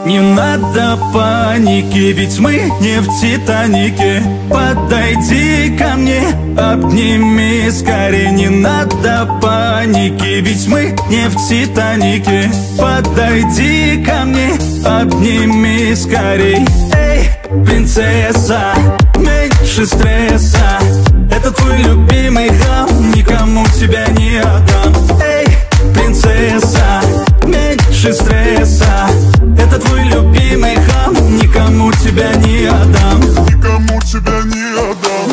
Не надо паники, ведь мы не в Титанике. Подойди ко мне, обними скорее. Не надо паники, ведь мы не в Титанике. Подойди ко мне, обними скорей. Эй, принцесса, меньше стресса. Это твой любимый хам, никому тебя не отдам. Эй, принцесса, меньше стресса. Это твой любимый хам, никому тебя не отдам. Никому тебя не отдам.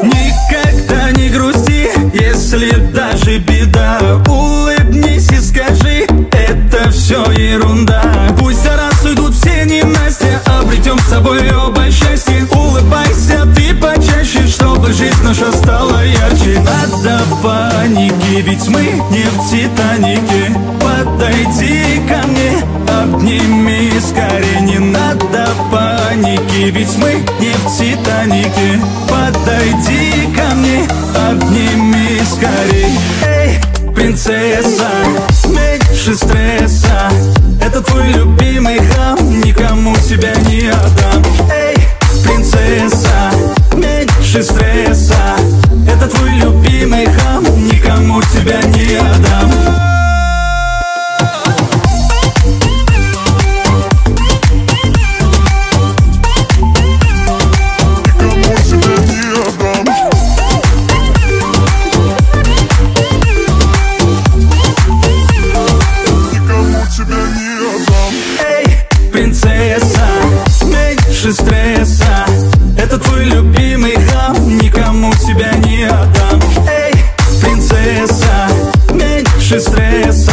Никогда не грусти, если даже беда. Улыбнись и скажи, это все ерунда. Пусть за раз уйдут все ненастья, обретем с тобой оба счастье. Улыбайся ты почаще, чтобы жизнь наша стала ярче. Надо паники, ведь мы не в Титанике. Подойди ко мне, обними скорее. Не надо паники, ведь мы не в Титанике. Подойди ко мне, обними скорей. Эй, принцесса, меньше стресса. Это твой любимый хам, никому тебя не отдам. Эй, принцесса, меньше стресса. Это твой любимый хам, никому тебя не отдам. Принцесса, меньше стресса. Это твой любимый хам, никому тебя не отдам. Эй, принцесса, меньше стресса.